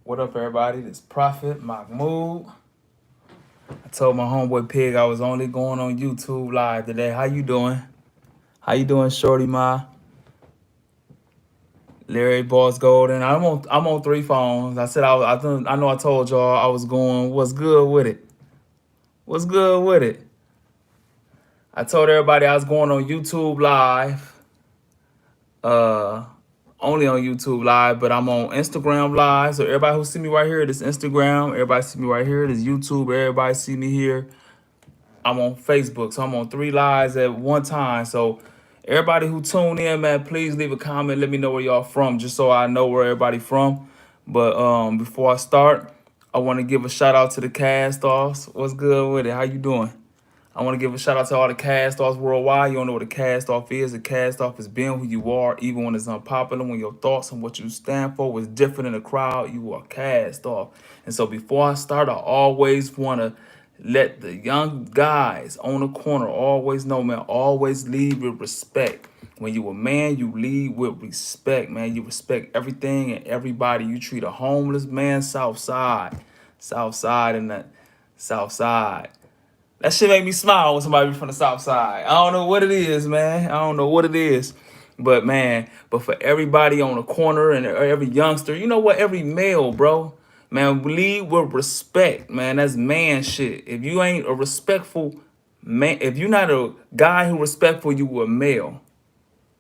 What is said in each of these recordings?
What up, everybody? This Prophet Mahmoud. I told my homeboy Pig I was only going on YouTube live today. How you doing? How you doing, Shorty Ma? Larry Boss Golden. I'm on three phones. I said I know I told y'all I was going. What's good with it? What's good with it? I told everybody I was going on YouTube live. Uh, only on YouTube live, but I'm on Instagram live. So everybody who see me right here, this Instagram. Everybody see me right here, this YouTube. Everybody see me here. I'm on Facebook, so I'm on three lives at one time. So everybody who tune in, man, please leave a comment. Let me know where y'all from, just so I know where everybody from. But before I start, I want to give a shout out to the cast offs. What's good with it? How you doing? I want to give a shout out to all the cast offs worldwide. You don't know what a cast off is. A cast off is being who you are, even when it's unpopular, when your thoughts and what you stand for was different in the crowd, you are cast off. And so before I start, I always want to let the young guys on the corner always know, man, always lead with respect. When you a man, you lead with respect, man. You respect everything and everybody. You treat a homeless man South side and the South side. That shit make me smile when somebody from the South Side. I don't know what it is, man. I don't know what it is. But man, but for everybody on the corner and every youngster, you know what? Every male, bro, man, lead with respect, man. That's man shit. If you ain't a respectful man, if you're not a guy who respectful, you a male.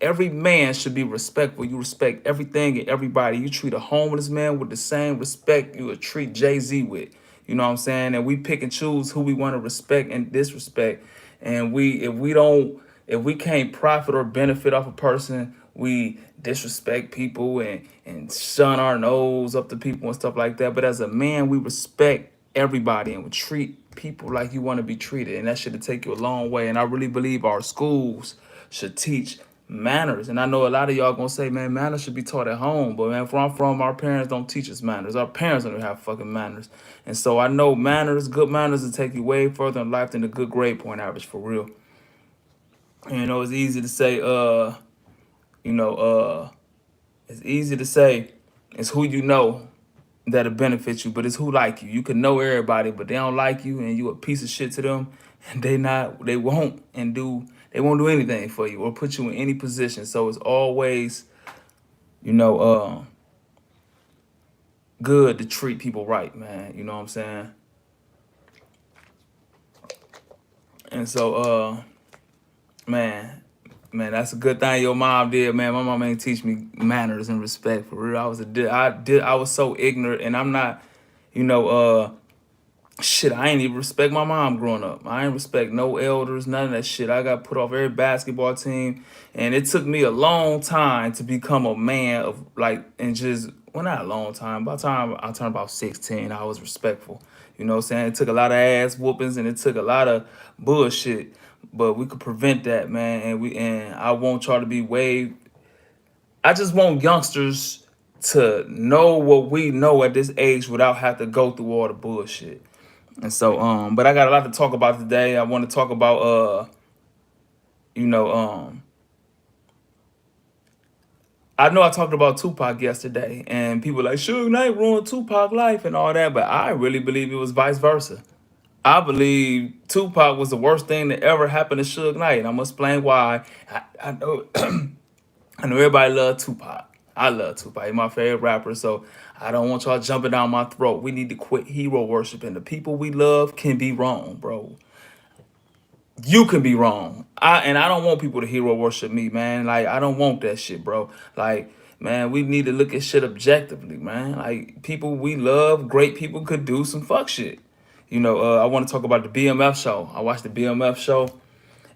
Every man should be respectful. You respect everything and everybody. You treat a homeless man with the same respect you would treat Jay-Z with. You know what I'm saying? And we pick and choose who we want to respect and disrespect. And if we can't profit or benefit off a person, we disrespect people and shun our nose up to people and stuff like that. But as a man, we respect everybody and we treat people like you want to be treated. And that should take you a long way. And I really believe our schools should teach manners. And I know a lot of y'all gonna say, man, manners should be taught at home. But man, where I'm from, our parents don't teach us manners. Our parents don't have fucking manners. And so I know manners, good manners, will take you way further in life than a good grade point average, for real. And, it's easy to say, you know, it's easy to say it's who you know that'll benefit you, but it's who like you. You can know everybody, but they don't like you and you a piece of shit to them, and they won't do anything for you or put you in any position. So it's always, you know, good to treat people right, man. You know what I'm saying? And so, man, that's a good thing your mom did, man. My mom ain't teach me manners and respect, for real. I was so ignorant, and I'm not, you know, shit, I ain't even respect my mom growing up. I ain't respect no elders, none of that shit. I got put off every basketball team, and it took me a long time to become a man of like, and just, well, not a long time. By the time I turned about 16, I was respectful. You know what I'm saying? It took a lot of ass whoopings and it took a lot of bullshit, but we could prevent that, man. And I won't try to be way. I just want youngsters to know what we know at this age without have to go through all the bullshit. And so, but I got a lot to talk about today. I want to talk about, you know, I know I talked about Tupac yesterday, and people like Suge Knight ruined Tupac life and all that, but I really believe it was vice versa. I believe Tupac was the worst thing that ever happened to Suge Knight, and I'm gonna explain why. I know, I know everybody love Tupac. I love Tupac. He's my favorite rapper, so I don't want y'all jumping down my throat. We need to quit hero worshiping. The people we love can be wrong, bro. You can be wrong. I don't want people to hero worship me, man. Like, I don't want that shit, bro. Like, man, we need to look at shit objectively, man. Like, people we love, great people could do some fuck shit. I want to talk about the BMF show. I watched the BMF show,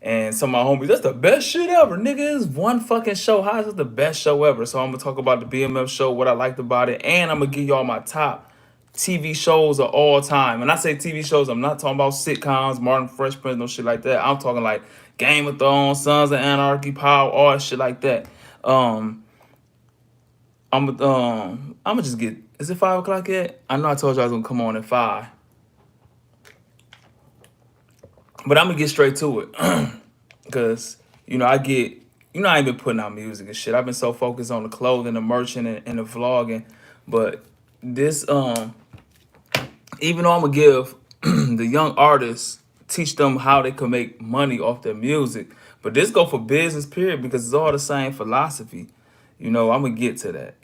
and some of my homies, that's the best shit ever. Nigga, it's one fucking show. How is it the best show ever? So I'm gonna talk about the BMF show, what I liked about it, and I'm gonna give y'all my top TV shows of all time. When I say TV shows, I'm not talking about sitcoms, Martin Fresh Prince, no shit like that. I'm talking like Game of Thrones, Sons of Anarchy, Power, all that shit like that. I'm gonna just get. Is it 5 o'clock yet? I know I told you I was gonna come on at 5, but I'm gonna get straight to it. Cause I ain't been putting out music and shit. I've been so focused on the clothing, the merchant, and the vlogging. But this even though I'm gonna give the young artists, teach them how they can make money off their music, but this go for business period because it's all the same philosophy. You know, I'm gonna get to that.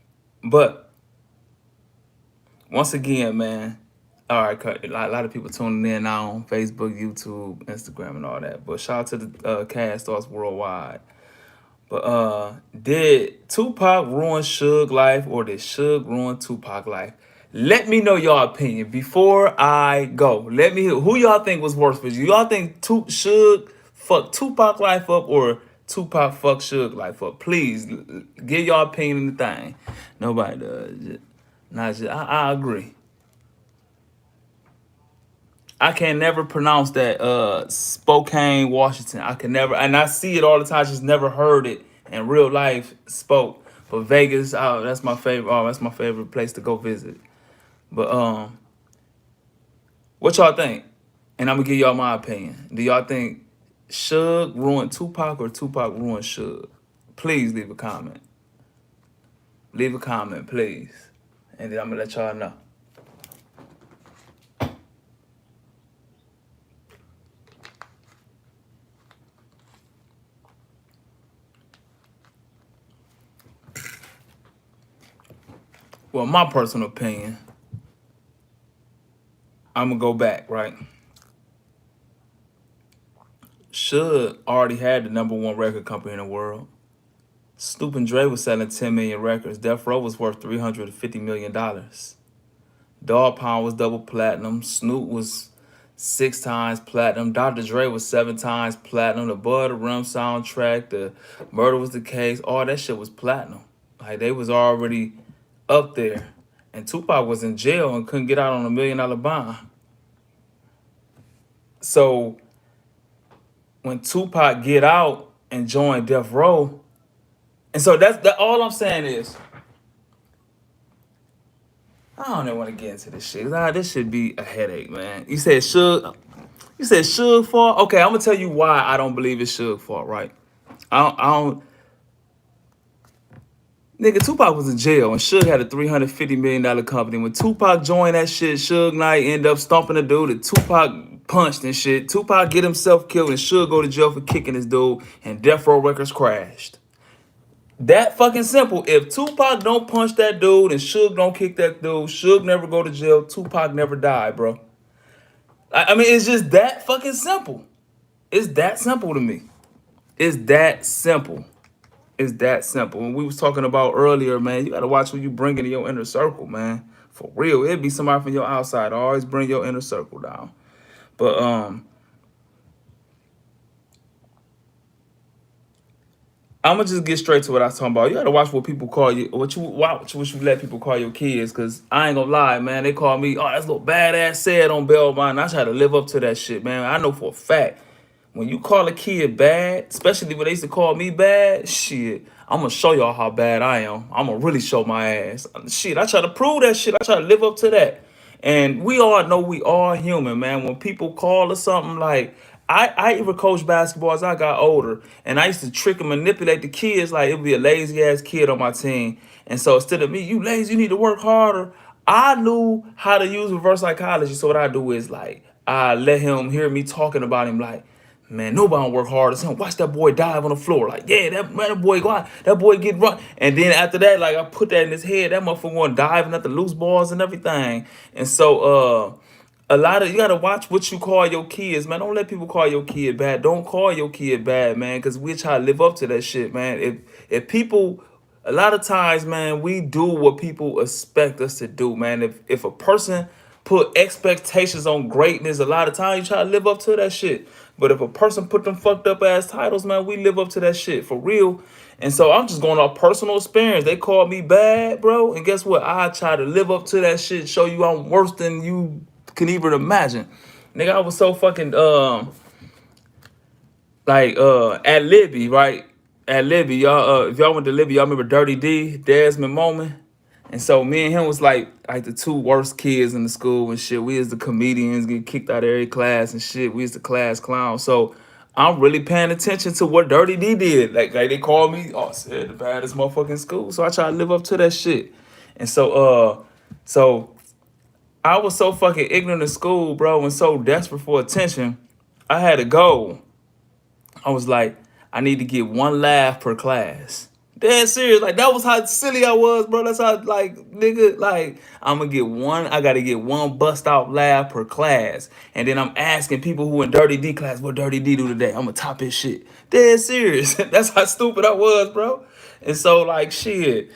But once again, man, all right, a lot of people tuning in now on Facebook, YouTube, Instagram, and all that. But shout out to the cast stars worldwide. But did Tupac ruin Suge life or did Suge ruin Tupac life? Let me know your opinion before I go. Let me hear who y'all think was worse for you. Y'all think Suge fucked Tupac life up or Tupac fucked Suge life up? Please give y'all opinion in the thing. Nobody does. Not just, I agree. I can never pronounce that Spokane, Washington. I can never, and I see it all the time. I just never heard it in real life spoke. But Vegas, oh, that's my favorite. Oh, that's my favorite place to go visit. But what y'all think? And I'm gonna give y'all my opinion. Do y'all think Suge ruined Tupac or Tupac ruined Suge? Please leave a comment. Leave a comment, please, and then I'm gonna let y'all know. Well, my personal opinion, I'm gonna go back, right? Suge already had the #1 record company in the world. Snoop and Dre was selling 10 million records. Death Row was worth $350 million. Dog Pound was double platinum. Snoop was 6 times platinum. Dr. Dre was 7 times platinum. The Bud the Rim soundtrack, the Murder Was the Case, all that shit was platinum. Like they was already up there. And Tupac was in jail and couldn't get out on $1 million bond. So when Tupac get out and join Death Row, and so that's that. All I'm saying is, I don't even want to get into this shit. This should be a headache, man. You said Suge fault. Okay, I'm gonna tell you why I don't believe it's Suge fault. Right? I don't. Nigga, Tupac was in jail and Suge had a $350 million company. When Tupac joined that shit, Suge Knight ended up stomping the dude that Tupac punched and shit. Tupac get himself killed and Suge go to jail for kicking this dude and Death Row Records crashed. That fucking simple. If Tupac don't punch that dude and Suge don't kick that dude, Suge never go to jail, Tupac never die, bro. I mean, it's just that fucking simple. It's that simple to me. It's that simple. It's that simple. When we was talking about earlier, man, you gotta watch who you bring into your inner circle, man. For real. It'd be somebody from your outside. Always bring your inner circle down. But I'm gonna just get straight to what I was talking about. You gotta watch what people call you, what you let people call your kids, cause I ain't gonna lie, man. They call me, oh, that's little badass said on Belmont. I try to live up to that shit, man. I know for a fact when you call a kid bad, especially when they used to call me bad, shit, I'm gonna show y'all how bad I am. I'm gonna really show my ass. Shit, I try to prove that shit. I try to live up to that. And we all know we all human, man. When people call or something like, I even coached basketball as I got older, and I used to trick and manipulate the kids like it would be a lazy ass kid on my team. And so instead of me, you lazy, you need to work harder. I knew how to use reverse psychology. So what I do is like I let him hear me talking about him like, man, nobody don't work hard as him. Watch that boy dive on the floor. Like, yeah, that boy go out. That boy get run. And then after that, like I put that in his head. That motherfucker going diving at the loose balls and everything. And so a lot of you gotta watch what you call your kids, man. Don't let people call your kid bad. Don't call your kid bad, man, because we try to live up to that shit, man. If people, a lot of times, man, we do what people expect us to do, man. If a person put expectations on greatness, a lot of times you try to live up to that shit. But if a person put them fucked up ass titles, man, we live up to that shit for real. And so I'm just going off personal experience. They called me bad, bro. And guess what? I try to live up to that shit, show you I'm worse than you can even imagine. Nigga, I was so fucking at Libby, right? At Libby, y'all if y'all went to Libby, y'all remember Dirty D, Desmond Moment? And so me and him was like the two worst kids in the school and shit. We as the comedians get kicked out of every class and shit. We as the class clown. So I'm really paying attention to what Dirty D did. Like they called me, oh, said the baddest motherfucking school. So I try to live up to that shit. And so So I was so fucking ignorant in school, bro, and so desperate for attention. I had a goal. I was like, I need to get one laugh per class. Dead serious. Like, that was how silly I was, bro. That's how, like, nigga, like, I'm gonna get one, I gotta get one bust out laugh per class. And then I'm asking people who in Dirty D class, what Dirty D do today? I'm gonna top his shit. Dead serious. That's how stupid I was, bro. And so, like, shit.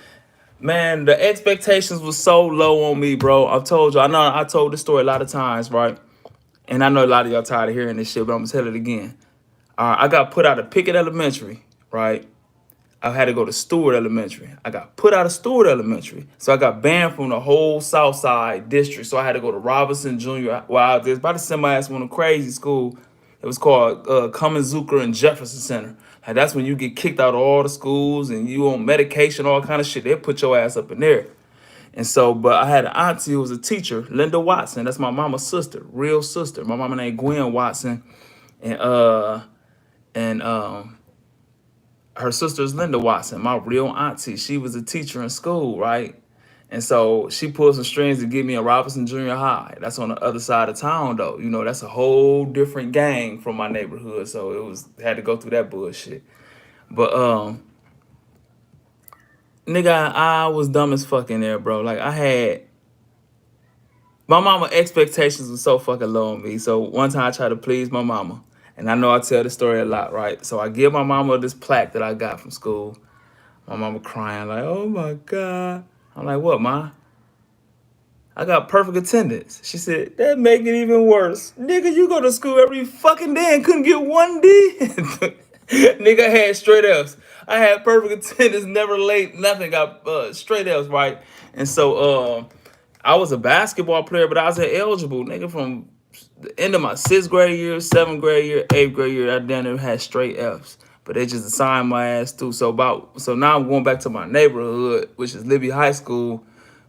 Man, the expectations was so low on me, bro. I told you, I know I told this story a lot of times, right? And I know a lot of y'all tired of hearing this shit, but I'm gonna tell it again. I got put out of Pickett Elementary, right? I had to go to Stewart Elementary. I got put out of Stewart Elementary. So I got banned from the whole South Side district. So I had to go to Robinson Junior. Wow, there's about to send my ass one of crazy school. It was called Cummins Zucker and Jefferson Center. Like, that's when you get kicked out of all the schools and you on medication, all kind of shit. They'll put your ass up in there. And so, but I had an auntie who was a teacher, Linda Watson. That's my mama's sister, real sister. My mama named Gwen Watson. And her sister's Linda Watson, my real auntie. She was a teacher in school, right? And so she pulled some strings to get me in Robinson Junior High. That's on the other side of town, though. You know, that's a whole different gang from my neighborhood. So had to go through that bullshit. But nigga, I was dumb as fuck in there, bro. Like, my mama expectations were so fucking low on me. So one time I tried to please my mama. And I know I tell this story a lot, right? So I give my mama this plaque that I got from school. My mama crying like, oh my God. I'm like, what, ma? I got perfect attendance. She said, that make it even worse. Nigga, you go to school every fucking day and couldn't get 1D? Nigga, I had straight F's. I had perfect attendance, never late, nothing, got straight F's, right? And so I was a basketball player, but I was eligible, nigga, from the end of my 6th grade year, 7th grade year, 8th grade year. I down there had straight F's. But they just assigned my ass through. So now I'm going back to my neighborhood, which is Libby High School,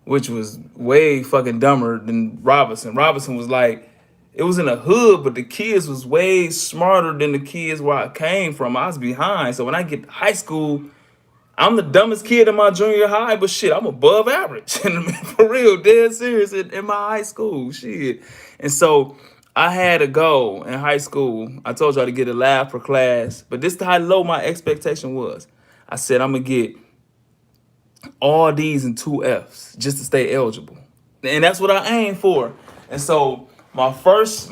which was way fucking dumber than Robinson. Robinson was like, it was in a hood, but the kids was way smarter than the kids where I came from. I was behind. So when I get to high school, I'm the dumbest kid in my junior high, but shit, I'm above average. For real, dead serious in my high school, shit. And so I had a goal in high school. I told y'all to get a laugh per class, but this is how low my expectation was. I said I'm gonna get all D's and 2 F's just to stay eligible. And that's what I aim for. And so my first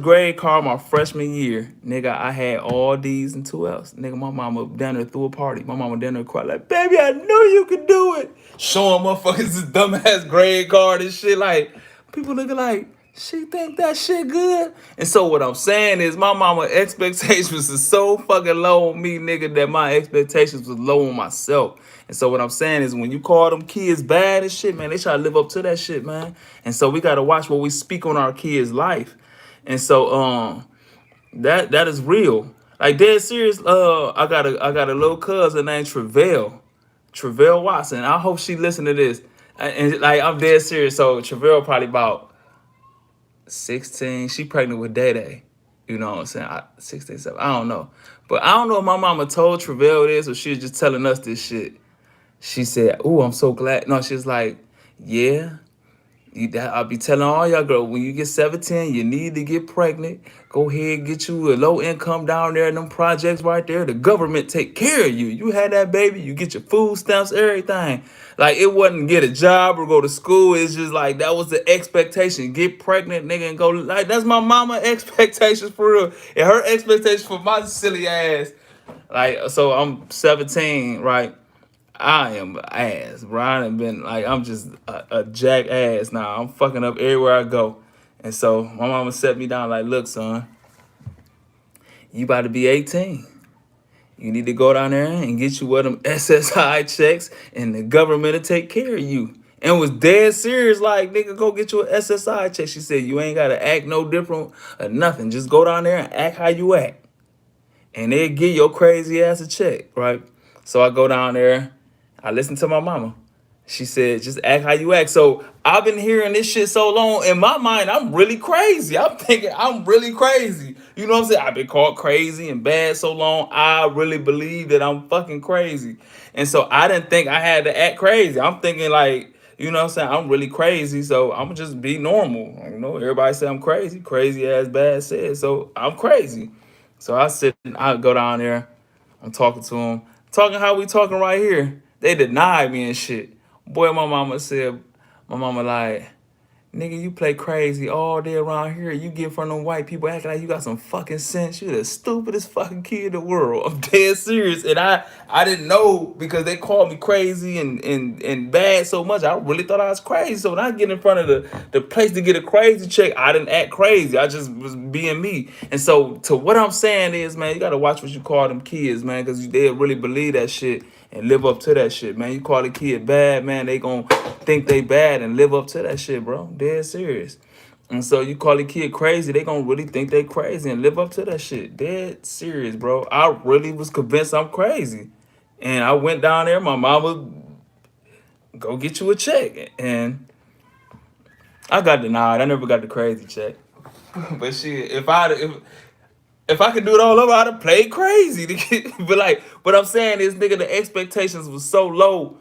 grade card, my freshman year, nigga, I had all D's and 2 F's. Nigga, my mama down there threw a party. My mama down there cried like, baby, I knew you could do it. Showing motherfuckers this dumbass grade card and shit. Like, people looking like, she think that shit good? And so what I'm saying is my mama expectations was so fucking low on me, nigga, that my expectations was low on myself. And so what I'm saying is when you call them kids bad and shit, man, they try to live up to that shit, man. And so we gotta watch what we speak on our kids' life. And so that is real. Like, dead serious, I got a little cousin named Travell Watson. I hope she listen to this. And like, I'm dead serious. So Travell probably about 16. She pregnant with Day Day. You know what I'm saying? 16, 17. I don't know. But I don't know if my mama told Travell this or she was just telling us this shit. She said, ooh, I'm so glad. No, she was like, yeah, I'll be telling all y'all girls, when you get 17, you need to get pregnant. Go ahead, get you a low income down there in them projects right there. The government take care of you. You had that baby, you get your food stamps, everything. Like, it wasn't get a job or go to school. It's just like, that was the expectation. Get pregnant, nigga, and go. Like, that's my mama expectations for real. And her expectations for my silly ass. Like, so I'm 17, right? I am ass, bro. I done been like, I'm just a jackass now. I'm fucking up everywhere I go. And so my mama set me down like, look, son, you about to be 18. You need to go down there and get you one of them SSI checks and the government will take care of you. And was dead serious, like, nigga, go get you an SSI check. She said, you ain't got to act no different or nothing. Just go down there and act how you act. And they'll give your crazy ass a check, right? So I go down there. I listened to my mama. She said, just act how you act. So I've been hearing this shit so long. In my mind, I'm really crazy. I'm thinking I'm really crazy. You know what I'm saying? I've been called crazy and bad so long. I really believe that I'm fucking crazy. And so I didn't think I had to act crazy. I'm thinking like, you know what I'm saying, I'm really crazy, so I'm gonna just be normal. Like, you know, everybody say I'm crazy. Crazy ass bad said, so I'm crazy. So I go down there, I'm talking to them, talking how we talking right here. They denied me and shit. Boy, my mama like, nigga, you play crazy all day around here. You get in front of them white people acting like you got some fucking sense. You the stupidest fucking kid in the world. I'm dead serious. And I didn't know because they called me crazy and bad so much. I really thought I was crazy. So when I get in front of the place to get a crazy check, I didn't act crazy. I just was being me. And so to what I'm saying is, man, you gotta watch what you call them kids, man, because they really believe that shit and live up to that shit, man. You call a kid bad, man, they gonna think they bad and live up to that shit, bro. Dead serious. And so you call a kid crazy, they gonna really think they crazy and live up to that shit. Dead serious, bro. I really was convinced I'm crazy. And I went down there, my mama, go get you a check. And I got denied. I never got the crazy check. But shit, if I could do it all over, I'd have played crazy. But I'm saying is, nigga, the expectations was so low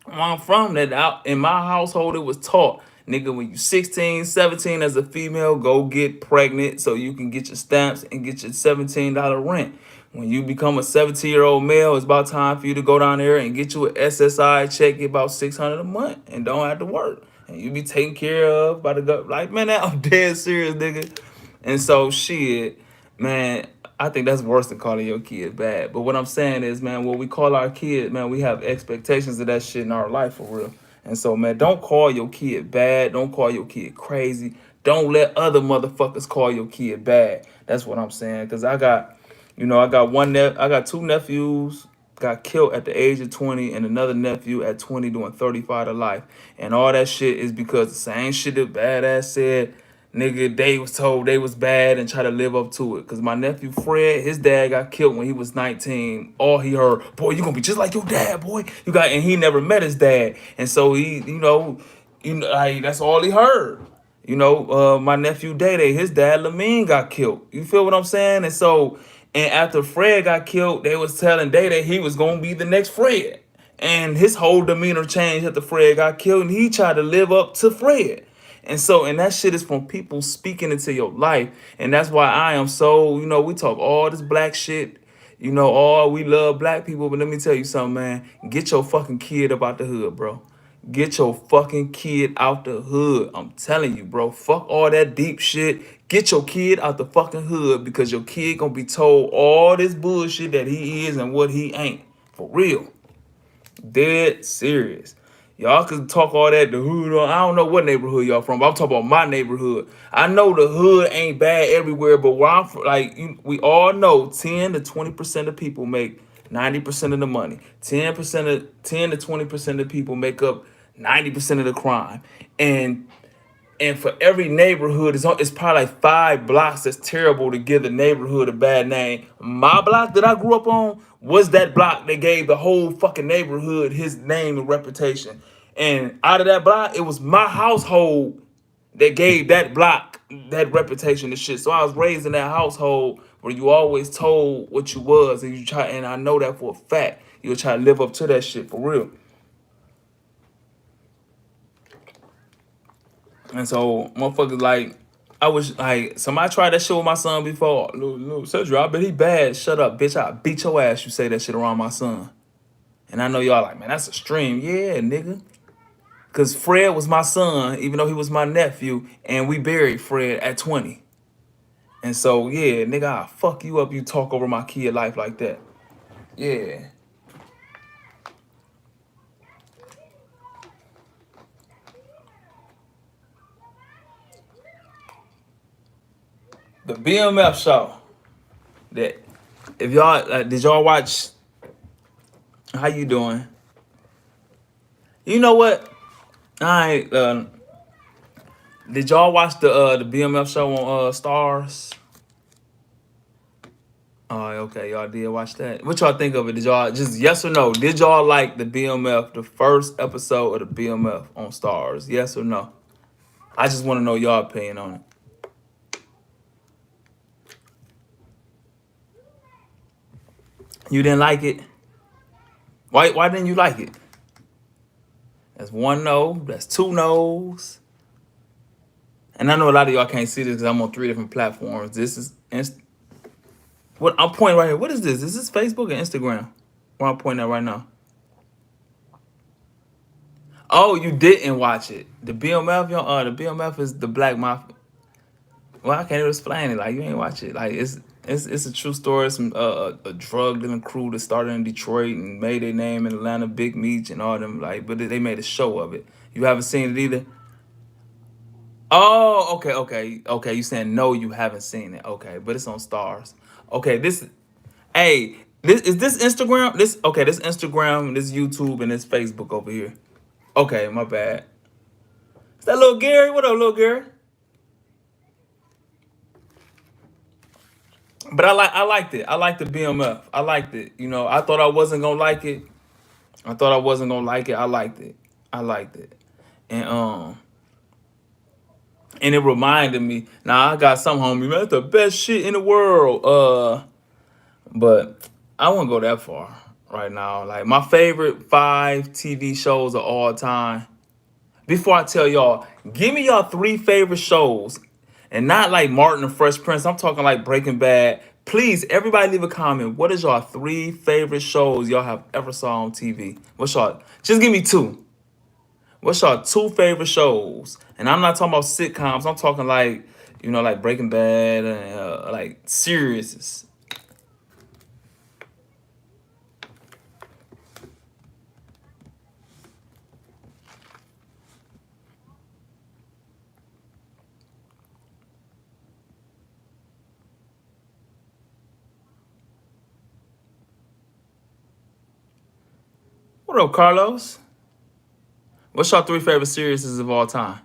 where I'm from that in my household it was taught, nigga, when you 16, 17 as a female, go get pregnant so you can get your stamps and get your $17 rent. When you become a 17-year-old male, it's about time for you to go down there and get you an SSI check, get about $600 a month, and don't have to work. And you be taken care of by the government. Like, man, I'm dead serious, nigga. And so, shit, man, I think that's worse than calling your kid bad. But what I'm saying is, man, what we call our kid, man, we have expectations of that shit in our life for real. And so, man, don't call your kid bad. Don't call your kid crazy. Don't let other motherfuckers call your kid bad. That's what I'm saying. Because I got two nephews got killed at the age of 20 and another nephew at 20 doing 35 to life. And all that shit is because the same shit that badass said, nigga, they was told they was bad and try to live up to it. Cause my nephew Fred, his dad got killed when he was 19. All he heard, boy, you gonna be just like your dad, boy. And he never met his dad. And so he, like, that's all he heard. My nephew Day, his dad Lamine got killed. You feel what I'm saying? And after Fred got killed, they was telling Day that he was gonna be the next Fred. And his whole demeanor changed after Fred got killed, and he tried to live up to Fred. And that shit is from people speaking into your life. And that's why I am so, we talk all this black shit, we love black people, but let me tell you something, man. Get your fucking kid up out the hood, bro. Get your fucking kid out the hood. I'm telling you, bro. Fuck all that deep shit. Get your kid out the fucking hood because your kid gonna be told all this bullshit that he is and what he ain't. For real. Dead serious. Y'all could talk all that, the hood. I don't know what neighborhood y'all from, but I'm talking about my neighborhood. I know the hood ain't bad everywhere, but where I'm from, we all know 10 to 20% of people make 90% of the money. 10 to 20% of people make up 90% of the crime. And for every neighborhood, it's probably like 5 blocks that's terrible to give the neighborhood a bad name. My block that I grew up on was that block that gave the whole fucking neighborhood his name and reputation. And out of that block, it was my household that gave that block that reputation and shit. So I was raised in that household where you always told what you was, and I know that for a fact. You'll try to live up to that shit for real. And so, motherfuckers, I was like, somebody tried that shit with my son before. No, Cedric, I bet he bad. Shut up, bitch. I beat your ass. You say that shit around my son. And I know y'all like, man, that's a stream. Yeah, nigga. Because Fred was my son, even though he was my nephew. And we buried Fred at 20. And so, yeah, nigga, I'll fuck you up. You talk over my kid life like that. Yeah. The BMF show. That if y'all did y'all watch? How you doing? You know what? I did y'all watch the BMF show on Stars? Oh, okay, y'all did watch that. What y'all think of it? Did y'all just yes or no? Did y'all like the BMF, the first episode of the BMF on Stars? Yes or no? I just want to know y'all opinion on it. You didn't like it? Why didn't you like it? That's one no. That's two no's. And I know a lot of y'all can't see this because I'm on 3 different platforms. This is what I'm pointing right here. What is this? Is this Facebook or Instagram? Where I'm pointing at right now. Oh, you didn't watch it. The BMF, the BMF is the Black Mafia. Well, I can't even explain it. Like you ain't watch it. Like it's a true story. Some a drug dealing crew that started in Detroit and made their name in Atlanta, Big Meech and all them. Like, but they made a show of it. You haven't seen it either. Oh, okay. You saying no? You haven't seen it? Okay, but it's on Stars. Okay, hey, this Instagram. This Instagram, this YouTube, and this Facebook over here. Okay, my bad. Is that little Gary? What up, little Gary? But I liked it. I liked the BMF. I liked it. I thought I wasn't gonna like it. I thought I wasn't gonna like it. I liked it. I liked it. And and it reminded me. Now I got some homie, man, that's the best shit in the world. But I won't go that far right now. Like my favorite 5 TV shows of all time. Before I tell y'all, give me y'all 3 favorite shows. And not like Martin the Fresh Prince. I'm talking like Breaking Bad. Please, everybody leave a comment. What is y'all 3 favorite shows y'all have ever saw on TV? What's y'all? Just give me 2. What's y'all 2 favorite shows? And I'm not talking about sitcoms. I'm talking like, like Breaking Bad and like series. What up, Carlos? What's your 3 favorite series of all time?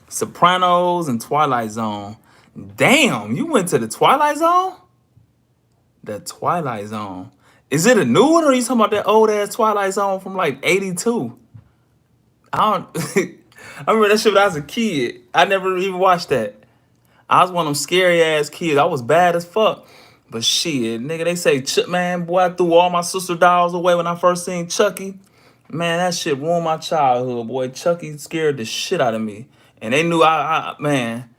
Sopranos and Twilight Zone. Damn, you went to the Twilight Zone? The Twilight Zone. Is it a new one or are you talking about that old ass Twilight Zone from like 82? I don't I remember that shit when I was a kid. I never even watched that. I was one of them scary ass kids. I was bad as fuck. But shit, nigga, they say, man, boy, I threw all my sister dolls away when I first seen Chucky. Man, that shit ruined my childhood, boy. Chucky scared the shit out of me. And they knew man.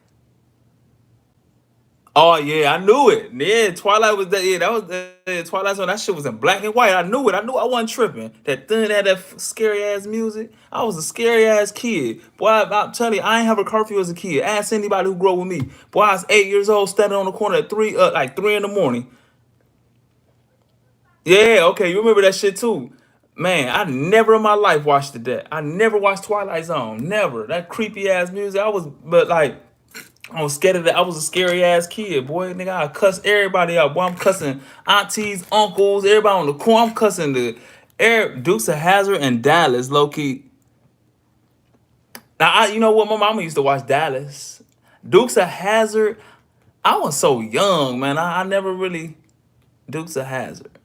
Oh yeah, I knew it. Yeah, Twilight was that. Yeah, that was Twilight Zone. That shit was in black and white. I knew it. I knew I wasn't tripping. That thing had that scary ass music. I was a scary ass kid. Boy, I'm telling you, I ain't have a curfew as a kid. Ask anybody who grew up with me. Boy, I was 8 years old, standing on the corner at like 3 in the morning. Yeah, okay, you remember that shit too. Man, I never in my life watched that. I never watched Twilight Zone. Never. That creepy ass music. But like, I was scared of that. I was a scary ass kid, boy. Nigga, I cuss everybody out. Boy, I'm cussing aunties, uncles, everybody on the corner. I'm cussing the Dukes of Hazzard and Dallas, low key. Now, you know what? My mama used to watch Dallas. Dukes of Hazzard. I was so young, man. I never really Dukes of Hazzard.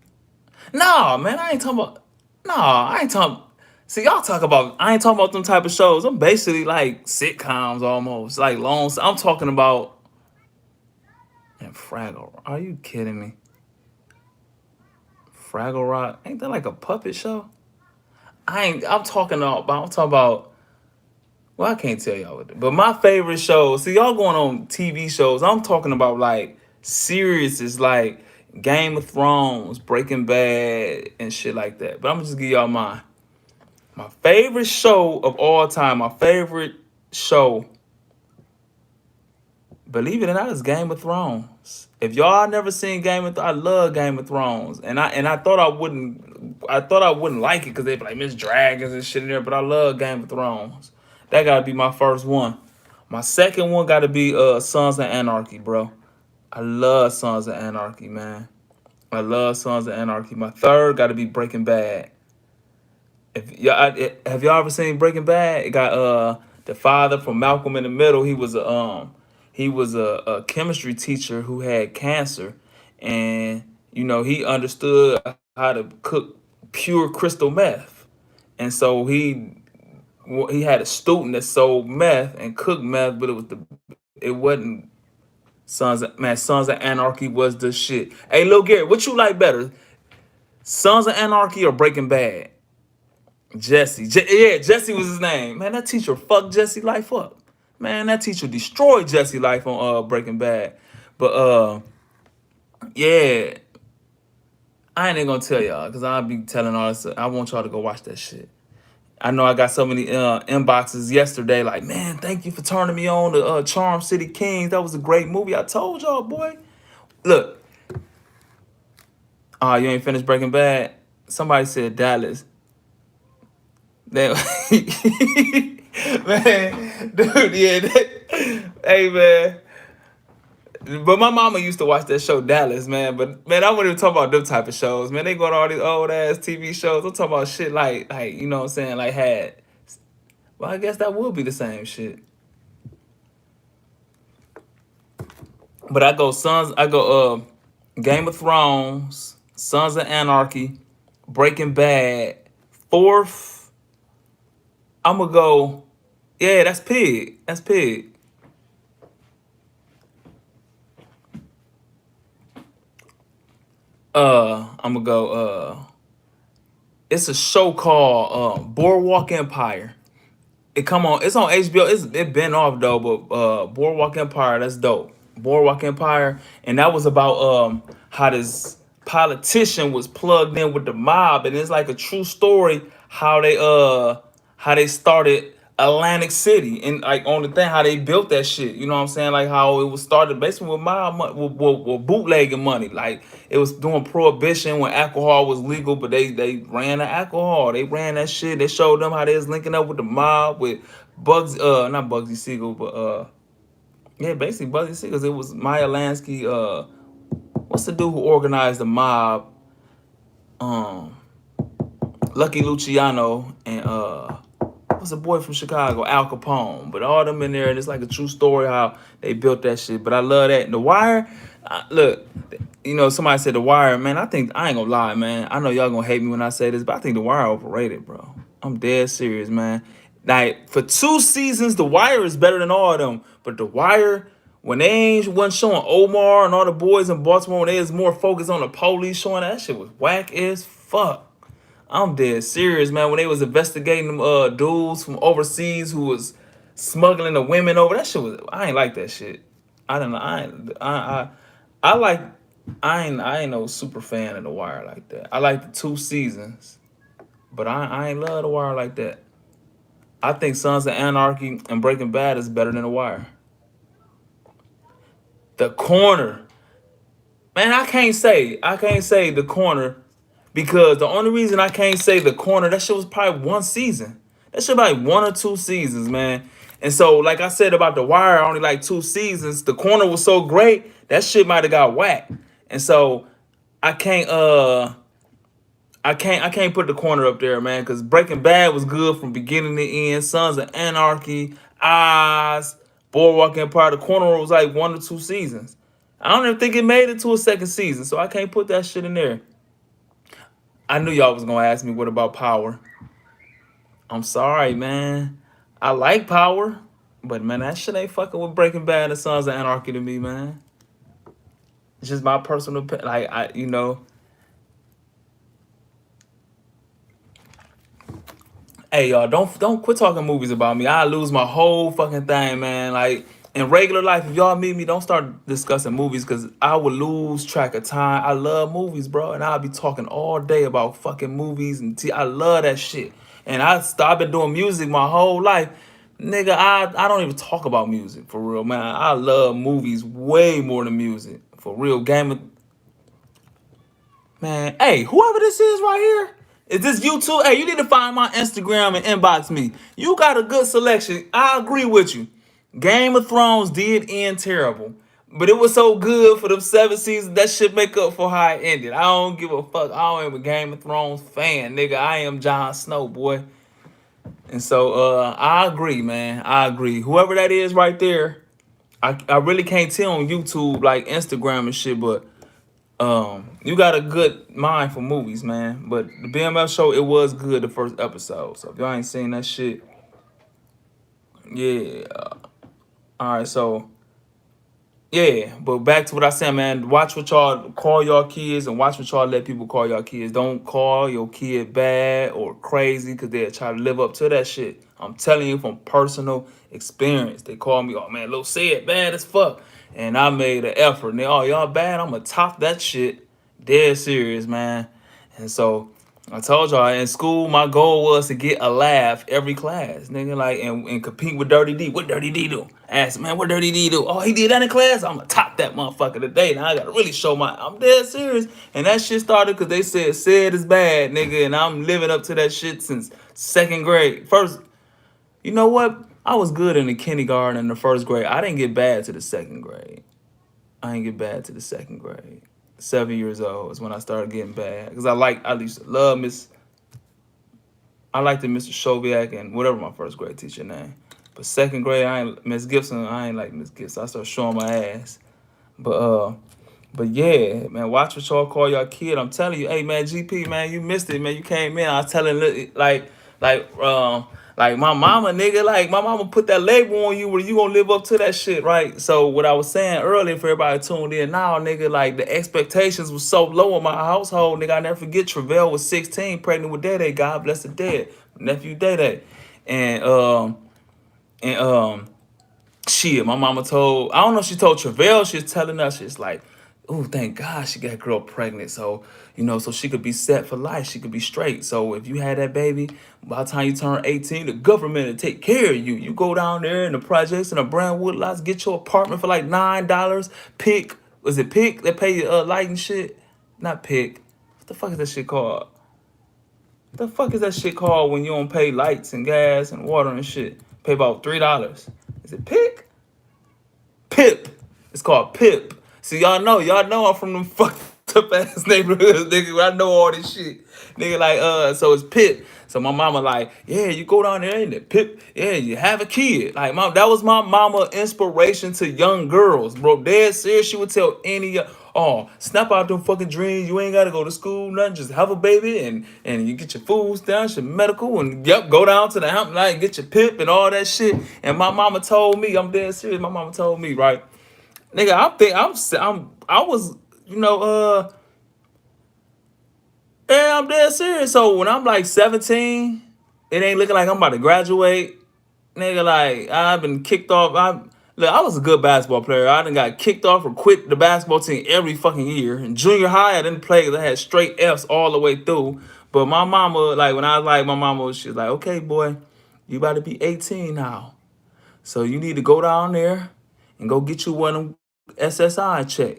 Nah, man, I ain't talking about. Nah, I ain't talking. See, y'all talk about. I ain't talking about them type of shows. I'm basically like sitcoms almost, like long. I'm talking about. And Fraggle. Are you kidding me? Fraggle Rock. Ain't that like a puppet show? I'm talking about. I'm talking about. Well, I can't tell y'all what. But my favorite shows. See, y'all going on TV shows. I'm talking about like series is like Game of Thrones, Breaking Bad, and shit like that. But I'm gonna just give y'all mine. My favorite show of all time, my favorite show, believe it or not, is Game of Thrones. If y'all never seen Game of Thrones, I love Game of Thrones, and I thought I wouldn't like it because they be like Miss Dragons and shit in there, but I love Game of Thrones. That gotta be my first one. My second one gotta be Sons of Anarchy, bro. I love Sons of Anarchy, man. I love Sons of Anarchy. My third gotta be Breaking Bad. Have y'all ever seen Breaking Bad? It got the father from Malcolm in the Middle. He was a chemistry teacher who had cancer, and he understood how to cook pure crystal meth, and so he had a student that sold meth and cooked meth, but it wasn't Sons of Anarchy was the shit. Hey, Lil Gary, what you like better? Sons of Anarchy or Breaking Bad? Jesse. Yeah, Jesse was his name. Man, that teacher fucked Jesse life up. Man, that teacher destroyed Jesse life on Breaking Bad. But yeah, I ain't even gonna tell y'all because I'll be telling all this. I want y'all to go watch that shit. I know I got so many inboxes yesterday, like, man, thank you for turning me on to Charm City Kings. That was a great movie. I told y'all, boy. Look, you ain't finished Breaking Bad? Somebody said Dallas. That, man, dude, yeah. Hey, man. But my mama used to watch that show Dallas, man. But man, I wouldn't even talk about them type of shows, man. They go to all these old ass TV shows. I'm talking about shit like you know what I'm saying, like had. Well, I guess that would be the same shit. But I go Game of Thrones, Sons of Anarchy, Breaking Bad. Fourth, I'ma go. Yeah, that's Pig. That's Pig. I'ma go. It's a show called Boardwalk Empire. It's on HBO. It been off though, but Boardwalk Empire, that's dope. Boardwalk Empire, and that was about how this politician was plugged in with the mob, and it's like a true story how they started Atlantic City and like on the thing how they built that shit. You know what I'm saying? Like how it was started basically with mob with bootlegging money. Like it was doing prohibition when alcohol was legal, but they ran the alcohol. They ran that shit. They showed them how they was linking up with the mob with Bugs not Bugsy Siegel, but yeah, basically Bugsy Siegel. It was Maya Lansky, what's the dude who organized the mob? Um Lucky Luciano and what's the boy from Chicago, Al Capone. But all them in there, and it's like a true story how they built that shit. But I love that. And The Wire, look, you know, somebody said The Wire, man. I ain't gonna lie, man. I know y'all gonna hate me when I say this, but I think The Wire overrated, bro. I'm dead serious, man. Like for 2 seasons, The Wire is better than all of them. But The Wire, when they ain't wasn't showing Omar and all the boys in Baltimore, when they was more focused on the police showing that shit was whack as fuck. I'm dead serious, man. When they was investigating them dudes from overseas who was smuggling the women over, that shit was I ain't like that shit. I don't know. I like I ain't no super fan of The Wire like that. I like the 2 seasons, but I ain't love The Wire like that. I think Sons of Anarchy and Breaking Bad is better than The Wire. The Corner. Man, I can't say The Corner because the only reason I can't say The Corner, that shit was probably 1 season. That shit like 1 or 2 seasons, man. And so, like I said about The Wire, only like 2 seasons. The Corner was so great, that shit might have got whacked. And so I can't I can't put The Corner up there, man, because Breaking Bad was good from beginning to end. Sons of Anarchy, Oz, Boardwalk Empire. The Corner was like 1 or 2 seasons. I don't even think it made it to a second season, so I can't put that shit in there. I knew y'all was gonna ask me what about Power. I'm sorry, man. I like Power, but man, that shit ain't fucking with Breaking Bad and Sons of Anarchy to me, man. It's just my personal opinion. Like you know. Hey y'all, don't quit talking movies about me. I lose my whole fucking thing, man. Like in regular life, if y'all meet me, don't start discussing movies because I would lose track of time. I love movies, bro, and I'll be talking all day about fucking movies and I love that shit. And I've been doing music my whole life, nigga. I don't even talk about music for real, man. I love movies way more than music for real. Man, hey, whoever this is right here, is this you too? Hey, you need to find my Instagram and inbox me. You got a good selection. I agree with you. Game of Thrones did end terrible, but it was so good for them 7 seasons. That shit make up for how it ended. I don't give a fuck. I don't am a Game of Thrones fan, nigga. I am Jon Snow, boy. And so I agree, man. I agree. Whoever that is right there, I really can't tell on YouTube like Instagram and shit, but you got a good mind for movies, man. But the BMF show, it was good the first episode. So if y'all ain't seen that shit, yeah. All right, so Yeah, but back to what I said, man. Watch what y'all call y'all kids, and watch what y'all let people call y'all kids. Don't call your kid bad or crazy because they'll try to live up to that shit. I'm telling you from personal experience. They call me, oh man, Lil said bad as fuck. And I made an effort. And they, oh, y'all bad? I'm going to top that shit. Dead serious, man. And so I told y'all in school, my goal was to get a laugh every class, nigga, like, and compete with Dirty D. What Dirty D do? Ask, man, what Dirty D do? Oh, he did that in class? I'm gonna top that motherfucker today. Now I gotta really show I'm dead serious. And that shit started because they said is bad, nigga, and I'm living up to that shit since second grade. First, you know what? I was good in the kindergarten and the first grade. I didn't get bad to the second grade. I didn't get bad to the second grade. 7 years old is when I started getting bad. Because I used to love I liked the Mr. Shoviak and whatever my first grade teacher name. But second grade, Miss Gibson, I ain't like Miss Gibson. I started showing my ass. But yeah, man, watch what y'all call y'all kid. I'm telling you, hey man, GP, man, you missed it, man. You came in. I was telling like like my mama, nigga, like my mama put that label on you where you gonna live up to that shit, right? So what I was saying earlier for everybody tuned in now, nigga, like the expectations was so low in my household, nigga. I never forget Travell was 16, pregnant with Day Day. God bless the dead. Nephew Day Day. And shit, my mama told, I don't know if she told Travell, she was telling us, she's like, oh, thank God she got a girl pregnant. So, so she could be set for life. She could be straight. So if you had that baby, by the time you turn 18, the government will take care of you. You go down there in the projects in the Brandwood lots, get your apartment for like $9. Pick, was it Pick? They pay you light and shit? Not Pick. What the fuck is that shit called? What the fuck is that shit called when you don't pay lights and gas and water and shit? Pay about $3. Is it Pick? Pip. It's called Pip. See, y'all know I'm from them fucked up ass neighborhoods, nigga. I know all this shit. Nigga, like, so it's Pip. So my mama like, yeah, you go down there and the Pip, yeah, you have a kid. Like, that was my mama inspiration to young girls, bro. Dead serious, she would tell any, oh, snap out them fucking dreams. You ain't gotta go to school, nothing. Just have a baby and you get your food stamps, your medical, and yep, go down to the house, like, get your Pip and all that shit. And my mama told me, I'm dead serious. My mama told me, right, nigga, I was, yeah, I'm dead serious. So when I'm like 17, it ain't looking like I'm about to graduate. Nigga, like, I've been kicked off. I was a good basketball player. I done got kicked off or quit the basketball team every fucking year. In junior high, I didn't play because I had straight Fs all the way through. But my mama, like, when I was like, my mama, she was like, okay, boy, you about to be 18 now. So you need to go down there and go get you one of them SSI check.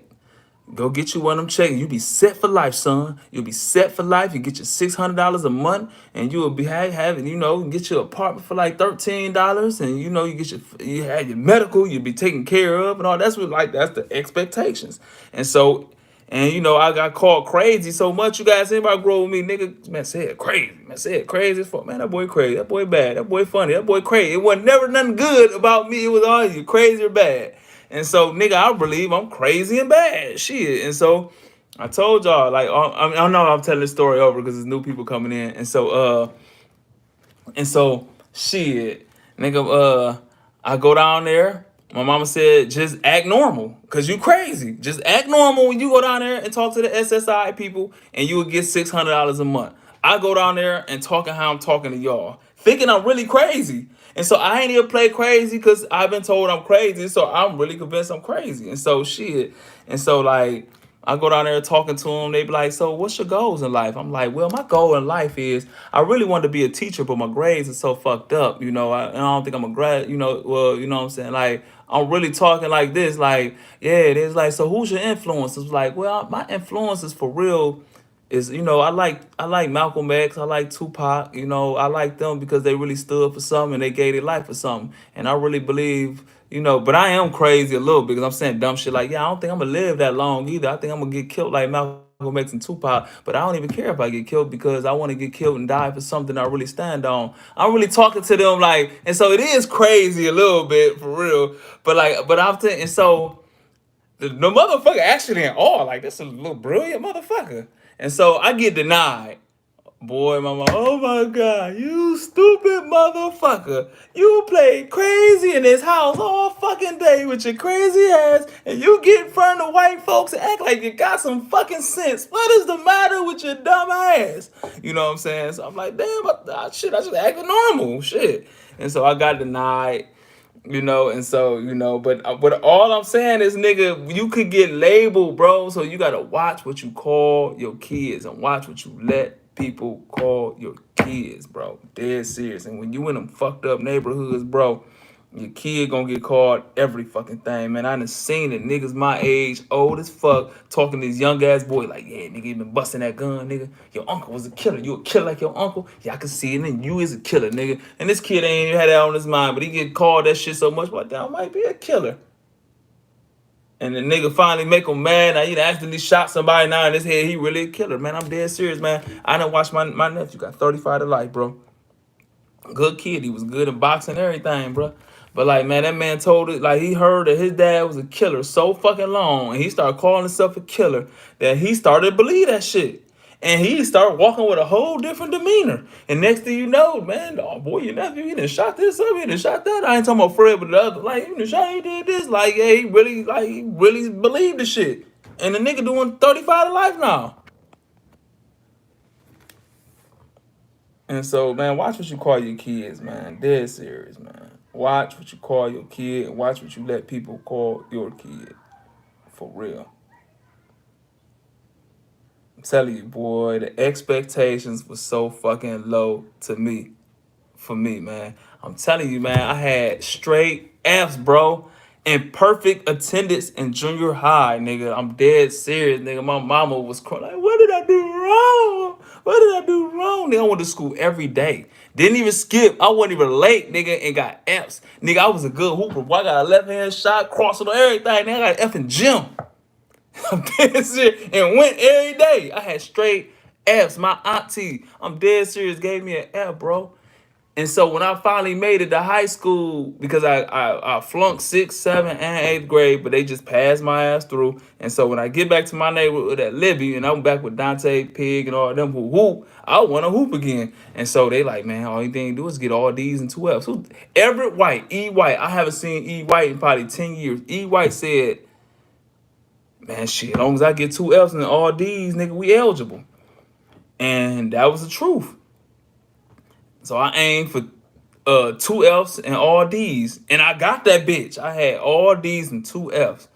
Go get you one of them checks. You be set for life, son. You'll be set for life. You get your $600 a month, and you will be having, get your apartment for like $13, and you have your medical. You'll be taken care of, and all. That's the expectations. And so, I got called crazy so much. You guys, anybody grow with me, nigga? Man, said crazy. Man, said crazy as fuck. Man, that boy crazy. That boy bad. That boy funny. That boy crazy. It wasn't never nothing good about me. It was all you crazy or bad. And so, nigga, I believe I'm crazy and bad. Shit. And so, I told y'all, like, I know I'm telling this story over because there's new people coming in. And so, shit, nigga, I go down there. My mama said, just act normal, because you crazy. Just act normal when you go down there and talk to the SSI people, and you will get $600 a month. I go down there and talking how I'm talking to y'all, thinking I'm really crazy. And so I ain't even play crazy because I've been told I'm crazy. So I'm really convinced I'm crazy. And so shit. And so like I go down there talking to them. They be like, so what's your goals in life? I'm like, well, my goal in life is I really want to be a teacher, but my grades are so fucked up. I don't think I'm a grad, well, you know what I'm saying? Like, I'm really talking like this. Like, yeah, it is like, so who's your influence? It's like, well, my influences for real is, I like Malcolm X, I like Tupac, I like them because they really stood for something and they gave their life for something. And I really believe, but I am crazy a little bit because I'm saying dumb shit like, yeah, I don't think I'm gonna live that long either. I think I'm gonna get killed like Malcolm X and Tupac, but I don't even care if I get killed because I want to get killed and die for something I really stand on. I'm really talking to them like, and so it is crazy a little bit for real, but I'm thinking, so the motherfucker actually in awe, like, this is a little brilliant motherfucker. And so I get denied. Boy, mama, oh my God, you stupid motherfucker. You played crazy in this house all fucking day with your crazy ass, and you get in front of the white folks and act like you got some fucking sense. What is the matter with your dumb ass? You know what I'm saying? So I'm like, damn, shit, I just acted normal, shit. And so I got denied. And so, but all I'm saying is, nigga, you could get labeled, bro. So you gotta watch what you call your kids and watch what you let people call your kids, bro. Dead serious. And when you in them fucked up neighborhoods, bro, your kid gonna get called every fucking thing, man. I done seen it. Niggas my age, old as fuck, talking to this young ass boy like, yeah, nigga, you been busting that gun, nigga. Your uncle was a killer. You a killer like your uncle? Yeah, I can see it. And you is a killer, nigga. And this kid ain't even had that on his mind, but he get called that shit so much, but I might be a killer. And the nigga finally make him mad. Now he accidentally shot somebody now in his head. He really a killer, man. I'm dead serious, man. I done watched my nephew got 35 to life, bro. Good kid. He was good in boxing and everything, bro. But like, man, that man told it, like, he heard that his dad was a killer so fucking long, and he started calling himself a killer, that he started to believe that shit. And he started walking with a whole different demeanor. And next thing you know, man, oh boy, your nephew, he done shot this up, he done shot that. I ain't talking about Fred, but the other, like, he done shot, he did this. Like, yeah, he really believed the shit. And the nigga doing 35 to life now. And so, man, watch what you call your kids, man. Dead serious, man. Watch what you call your kid and watch what you let people call your kid. For real. I'm telling you, boy, the expectations were so fucking low to me. For me, man. I'm telling you, man, I had straight F's, bro. And perfect attendance in junior high, nigga. I'm dead serious, nigga. My mama was crying, like, what did I do wrong? What did I do wrong? Nigga, I went to school every day. Didn't even skip. I wasn't even late, nigga, and got F's. Nigga, I was a good hooper. Boy, I got a left-hand shot, crossing on everything. Nigga, I got an F in gym. I'm dead serious. And went every day. I had straight F's. My auntie, I'm dead serious, gave me an F, bro. And so when I finally made it to high school, because I flunked 6th, 7th, and 8th grade, but they just passed my ass through. And so when I get back to my neighborhood at Libby, and I'm back with Dante, Pig, and all of them who hoop, I want to hoop again. And so they like, man, all you think to do is get all D's and 2 F's. Everett White, E. White, I haven't seen E. White in probably 10 years. E. White said, man, shit, as long as I get 2 F's and all D's, nigga, we eligible. And that was the truth. So I aimed for 2 F's and all D's. And I got that bitch. I had all D's and 2 F's.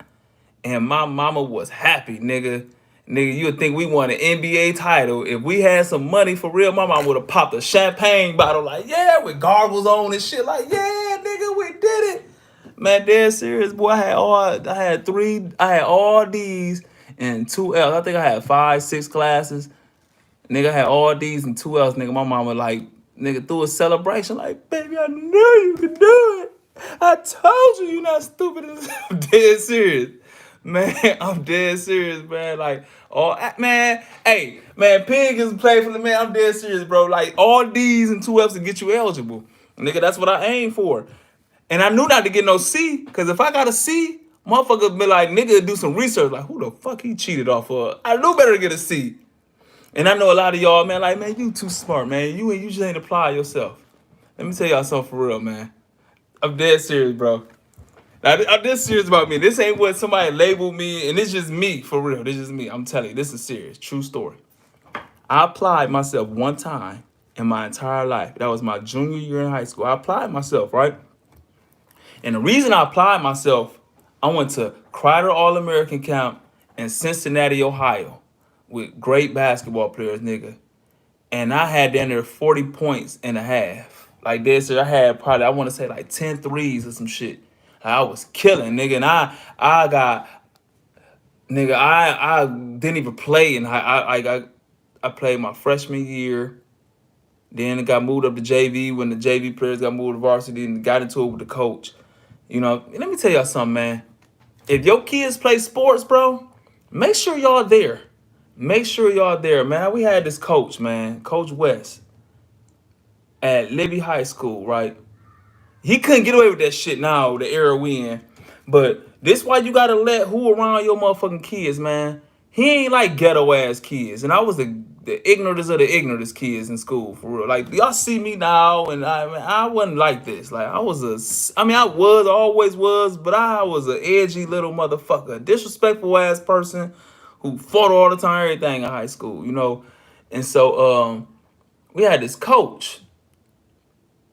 And my mama was happy, nigga. Nigga, you would think we won an NBA title. If we had some money for real, my mom would have popped a champagne bottle like, yeah, with goggles on and shit. Like, yeah, nigga, we did it. Man, dead serious, boy. I had all D's and 2 F's. I think I had 5, 6 classes. Nigga, I had all D's and 2 L's. Nigga, my mama like, nigga, threw a celebration like, baby, I knew you could do it. I told you you're not stupid. I'm dead serious. Man, I'm dead serious, man. Like, man, hey, man, Pig is playing for the man. I'm dead serious, bro. Like, all D's and 2 F's to get you eligible. Nigga, that's what I aim for. And I knew not to get no C, because if I got a C, motherfucker be like, nigga, do some research. Like, who the fuck he cheated off of? I knew better to get a C. And I know a lot of y'all, man, like, man, you too smart, man. You just ain't apply yourself. Let me tell y'all something for real, man. I'm dead serious, bro. Now, I'm dead serious about me. This ain't what somebody labeled me, and it's just me, for real. This is me. I'm telling you, this is serious. True story. I applied myself one time in my entire life. That was my junior year in high school. I applied myself, right? And the reason I applied myself, I went to Crider All-American Camp in Cincinnati, Ohio, with great basketball players, nigga. And I had down there 40 points and a half. Like this, I had probably, I want to say like 10 threes or some shit. I was killing, nigga. And I didn't even play. And I played my freshman year. Then it got moved up to JV when the JV players got moved to varsity and got into it with the coach. You know, let me tell y'all something, man. If your kids play sports, bro, make sure y'all there. Make sure y'all there, man. We had this coach, man, Coach West, at Libby High School, right? He couldn't get away with that shit now, the era we in. But this why you gotta let who around your motherfucking kids, man. He ain't like ghetto ass kids. And I was the the ignorance of the ignorance kids in school, for real. Like, y'all see me now, and I wasn't like this. Like, I was, always was, but I was an edgy little motherfucker, a disrespectful ass person who fought all the time, everything in high school, you know. And so we had this coach.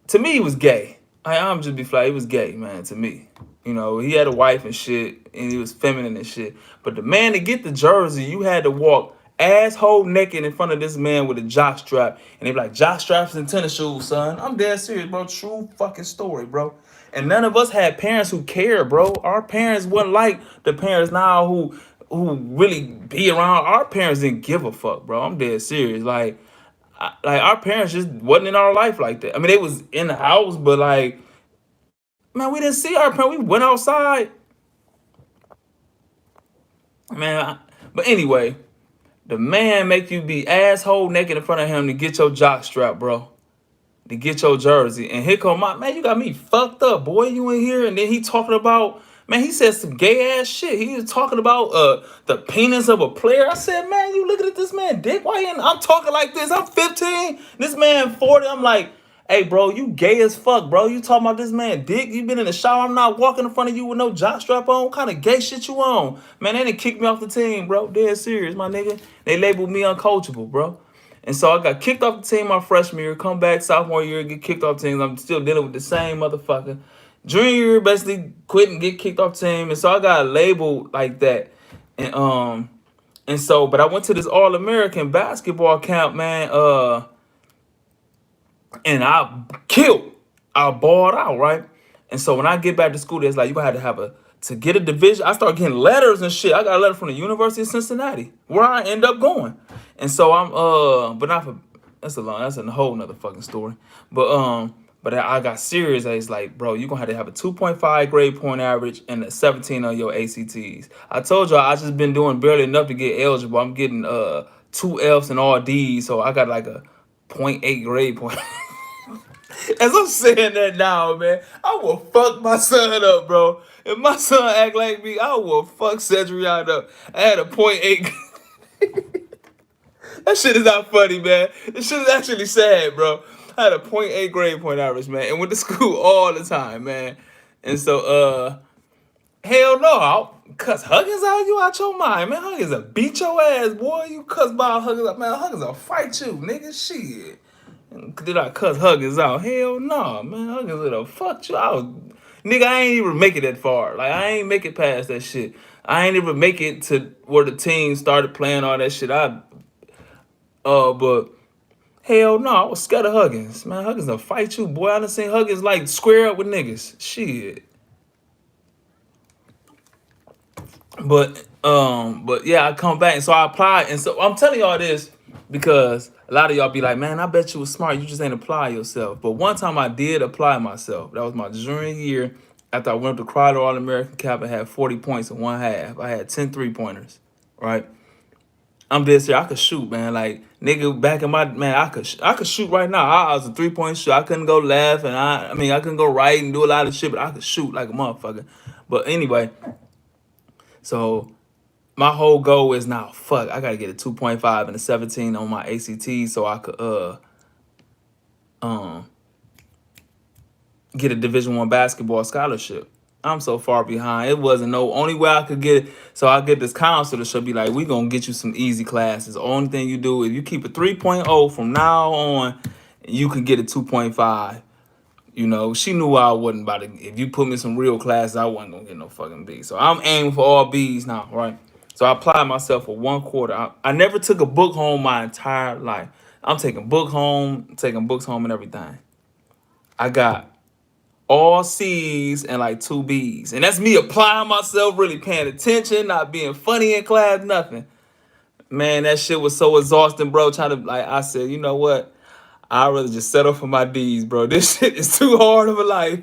To me, he was gay. I'm just be flat. He was gay, man. To me, you know, he had a wife and shit, and he was feminine and shit. But the man, to get the jersey, you had to walk asshole naked in front of this man with a jock strap, and they be like, jock straps and tennis shoes, son. I'm dead serious, bro. True fucking story, bro. And none of us had parents who cared, bro. Our parents wasn't like the parents now who really be around. Our parents didn't give a fuck, bro. I'm dead serious. Like our parents just wasn't in our life like that. I mean, they was in the house, but like, man, we didn't see our parents. We went outside, man. But anyway, the man make you be asshole naked in front of him to get your jock strap, bro, to get your jersey. And here come my man, you got me fucked up, boy. You in here, and then he talking about, man, he said some gay ass shit. He was talking about the penis of a player. I said, man, you looking at this man dick? Why you I'm talking like this? I'm 15. This man 40. I'm like, hey, bro, you gay as fuck, bro. You talking about this man dick? You been in the shower. I'm not walking in front of you with no jock strap on. What kind of gay shit you on? Man, they didn't kick me off the team, bro. Dead serious, my nigga. They labeled me uncoachable, bro. And so I got kicked off the team my freshman year, come back sophomore year, get kicked off teams. I'm still dealing with the same motherfucker. Junior year, basically quit and get kicked off team. And so I got labeled like that. And so, but I went to this All-American basketball camp, man, and I killed. I balled out, right? And so when I get back to school, it's like, you gonna have to get a division. I started getting letters and shit. I got a letter from the University of Cincinnati, where I end up going. And so but not for, that's a whole nother fucking story. But I got serious. It's like, bro, you're going to have a 2.5 grade point average and a 17 on your ACTs. I told y'all I just been doing barely enough to get eligible. I'm getting 2 Fs and all Ds, so I got like a 0.8 grade point. As I'm saying that now, man, I will fuck my son up, bro. If my son act like me, I will fuck Cedric up. I had a 0.8. That shit is not funny, man. This shit is actually sad, bro. I had a 0.8 grade point average, man, and went to school all the time, man. And so, hell no, I'll cuss Huggins out. You out your mind, man. Huggins will beat your ass, boy. You cuss by Huggins out, man. Huggins will fight you, nigga. Shit. Did I cuss Huggins out? Hell no, man. Huggins would have fucked you. Nigga, I ain't even make it that far. Like, I ain't make it past that shit. I ain't even make it to where the team started playing all that shit. But hell no, I was scared of Huggins. Man, Huggins will fight you, boy. I done seen Huggins like square up with niggas. Shit. But yeah, I come back and so I applied. And so I'm telling y'all this because a lot of y'all be like, man, I bet you was smart. You just ain't apply yourself. But one time I did apply myself. That was my junior year after I went to Crowder All-American Cap and had 40 points in one half. I had 10 3-pointers, right? I'm dead serious. I could shoot, man. Like, nigga, back in my, man, I could shoot right now. I was a 3-point shooter. I couldn't go left, and I couldn't go right and do a lot of shit, but I could shoot like a motherfucker. But anyway, so my whole goal is now, fuck, I gotta get a 2.5 and a 17 on my ACT so I could get a Division I basketball scholarship. I'm so far behind. It wasn't no only way I could get it. So I get this counselor should be like, we gonna get you some easy classes. The only thing you do is you keep a 3.0 from now on, you can get a 2.5. You know, she knew I wasn't about to. If you put me in some real classes, I wasn't gonna get no fucking B. So I'm aiming for all B's now, right? So I applied myself for 1 quarter. I never took a book home my entire life. I'm taking books home and everything. I got all C's and like 2 B's. And that's me applying myself, really paying attention, not being funny in class, nothing. Man, that shit was so exhausting, bro. Trying to, like, I said, you know what? I'd rather just settle for my D's, bro. This shit is too hard of a life.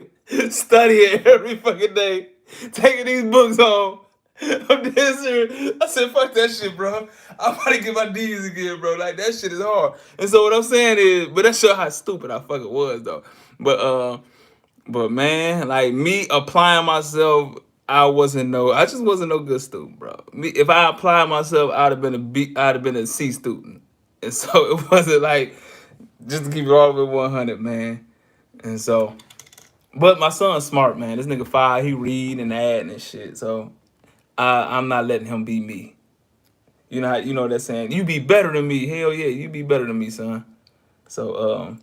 Studying every fucking day. Taking these books home. I'm dead serious. I said, fuck that shit, bro. I'm about to get my D's again, bro. Like, that shit is hard. And so what I'm saying is, but that shows how stupid I fucking was, though. But man, like me applying myself, I just wasn't no good student, bro. If I applied myself, I'd have been a C student. And so it wasn't like, just to keep it all the way 100, man. And so, but my son's smart, man. This nigga 5, he read and add and shit. So I'm not letting him be me. You know how, you know that saying, you be better than me. Hell yeah, you be better than me, son. So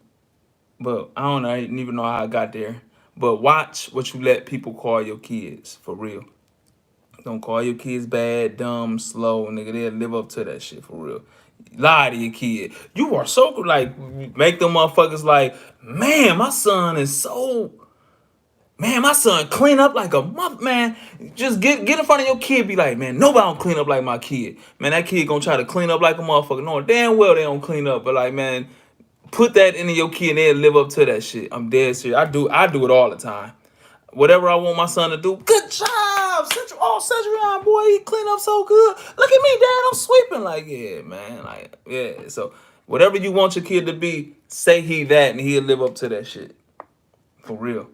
but I don't know, I didn't even know how I got there. But watch what you let people call your kids, for real. Don't call your kids bad, dumb, slow, nigga. They'll live up to that shit, for real. Lie to your kid. You are so, like, make them motherfuckers like, man, my son is so, man, my son clean up like a month, man. Just get in front of your kid, be like, man, nobody don't clean up like my kid. Man, that kid gonna try to clean up like a motherfucker, knowing damn well they don't clean up. But like, man, put that into your kid and they'll live up to that shit. I'm dead serious. I do it all the time. Whatever I want my son to do, good job. Central, boy, he clean up so good. Look at me, dad, I'm sweeping. Like, yeah, man. Like, yeah. So whatever you want your kid to be, say he that and he'll live up to that shit. For real.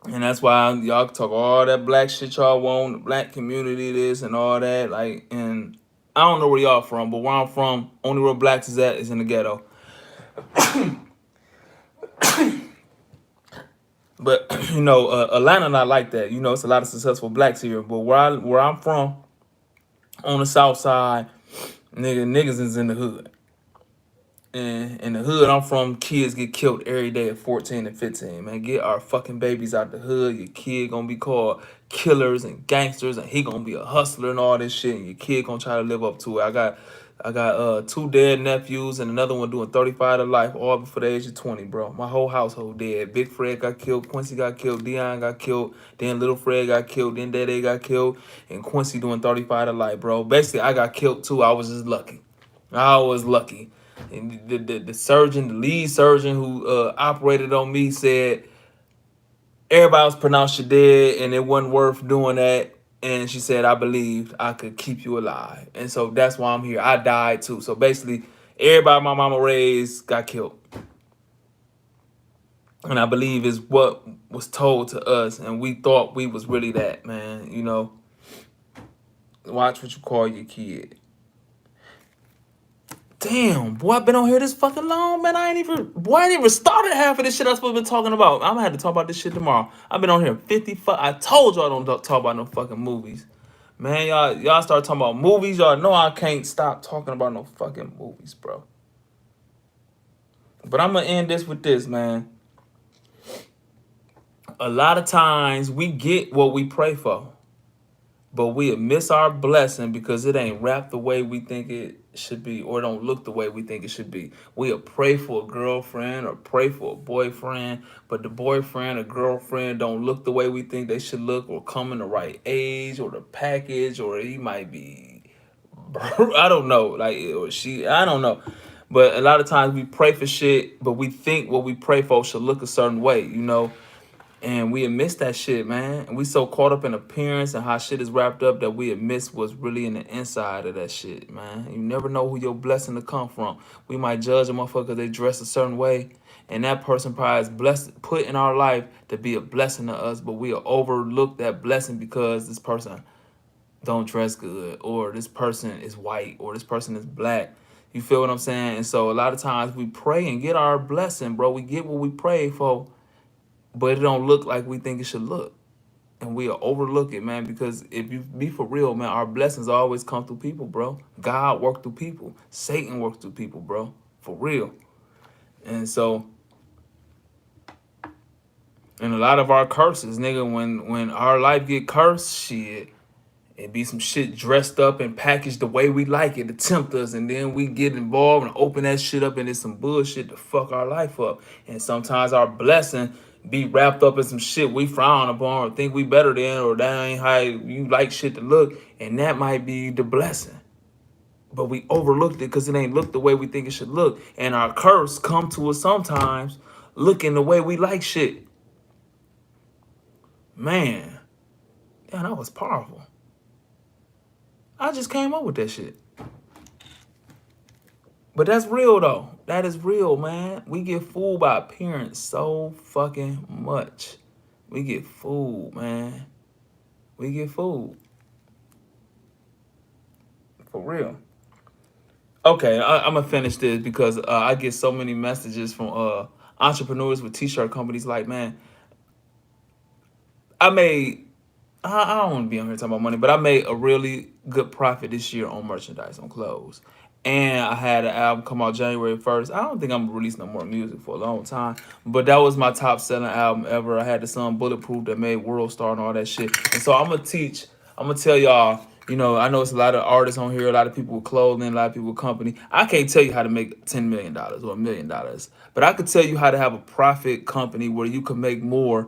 And that's why y'all talk all that black shit y'all want, the black community, this and all that. Like, and I don't know where y'all from, but where I'm from, only where blacks is at is in the ghetto. But you know, Atlanta not like that. You know, it's a lot of successful blacks here. But where I'm from, on the south side, niggas is in the hood. And in the hood I'm from, kids get killed every day at 14 and 15. Man, get our fucking babies out the hood. Your kid gonna be called killers and gangsters, and he gonna be a hustler and all this shit. And your kid gonna try to live up to it. I got 2 dead nephews and another one doing 35 to life, all before the age of 20, bro. My whole household dead. Big Fred got killed, Quincy got killed, Dion got killed, then Little Fred got killed, then Dede got killed, and Quincy doing 35 to life, bro. Basically, I got killed too. I was just lucky. I was lucky. And the surgeon, the lead surgeon who operated on me said everybody was pronounced you dead and it wasn't worth doing that. And she said, I believed I could keep you alive. And so that's why I'm here. I died too. So basically, everybody my mama raised got killed. And I believe is what was told to us. And we thought we was really that, man. You know, watch what you call your kid. Damn, boy, I've been on here this fucking long, man. I ain't even started half of this shit I was supposed to be talking about. I'm gonna have to talk about this shit tomorrow. I've been on here 55. I told y'all don't talk about no fucking movies. Man, y'all start talking about movies. Y'all know I can't stop talking about no fucking movies, bro. But I'm gonna end this with this, man. A lot of times we get what we pray for, but we miss our blessing because it ain't wrapped the way we think it should be, or don't look the way we think it should be. We'll pray for a girlfriend or pray for a boyfriend, but the boyfriend or girlfriend don't look the way we think they should look, or come in the right age, or the package, or he might be, I don't know, like, or she, I don't know. But a lot of times we pray for shit, but we think what we pray for should look a certain way, you know? And we miss that shit, man. And we so caught up in appearance and how shit is wrapped up that we miss what's really in the inside of that shit, man. You never know who your blessing to come from. We might judge a motherfucker because they dress a certain way, and that person probably is blessed, put in our life to be a blessing to us, but we'll overlook that blessing because this person don't dress good, or this person is white, or this person is black. You feel what I'm saying? And so a lot of times we pray and get our blessing, bro. We get what we pray for, but it don't look like we think it should look. And we'll overlook it, man, because if you be for real, man, our blessings always come through people, bro. God worked through people. Satan worked through people, bro. For real. And so, and a lot of our curses, nigga, when our life get cursed, shit, it be some shit dressed up and packaged the way we like it to tempt us, and then we get involved and open that shit up, and it's some bullshit to fuck our life up. And sometimes our blessing be wrapped up in some shit we frown upon or think we better than, or that ain't how you like shit to look, and that might be the blessing. But we overlooked it because it ain't looked the way we think it should look. And our curse come to us sometimes looking the way we like shit. Man, damn, that was powerful. I just came up with that shit. But that's real, though. That is real, man. We get fooled by appearance so fucking much. We get fooled, man. We get fooled. For real. Okay, I'm gonna finish this because I get so many messages from entrepreneurs with t-shirt companies. Like, man, I made. I don't want to be on here talking about money, but I made a really good profit this year on merchandise, on clothes. And I had an album come out January 1st. I don't think I'm releasing no more music for a long time, but that was my top selling album ever. I had the song Bulletproof that made World Star and all that shit. And so I'm gonna tell y'all, I know it's a lot of artists on here, a lot of people with clothing, a lot of people with company. I can't tell you how to make $10 million or $1 million, but I could tell you how to have a profit company where you can make more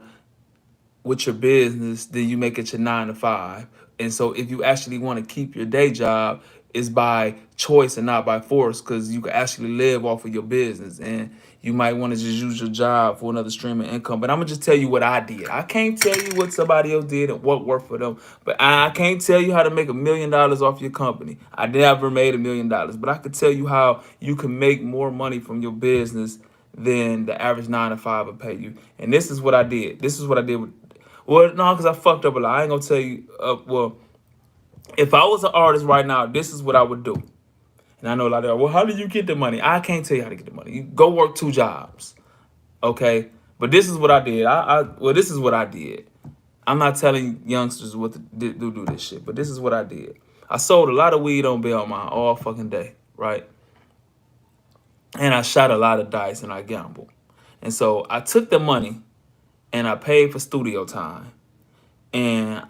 with your business than you make it your 9 to 5. And so if you actually want to keep your day job, it's by choice and not by force, because you can actually live off of your business, and you might want to just use your job for another stream of income. But I'm gonna just tell you what I did. I can't tell you what somebody else did and what worked for them, but I can't tell you how to make $1 million off your company. I never made $1 million, but I could tell you how you can make more money from your business than the average 9 to 5 would pay you. And this is what I did. This is what I did with, well, no, because I fucked up a lot. I ain't gonna tell you. Well, if I was an artist right now, this is what I would do. And I know a lot of, well, how do you get the money? I can't tell you how to get the money. You go work 2 jobs, okay? But this is what I did. Well, this is what I did. I'm not telling youngsters what to do this shit, but this is what I did. I sold a lot of weed on Belmont all fucking day, right? And I shot a lot of dice and I gambled. And so I took the money and I paid for studio time. And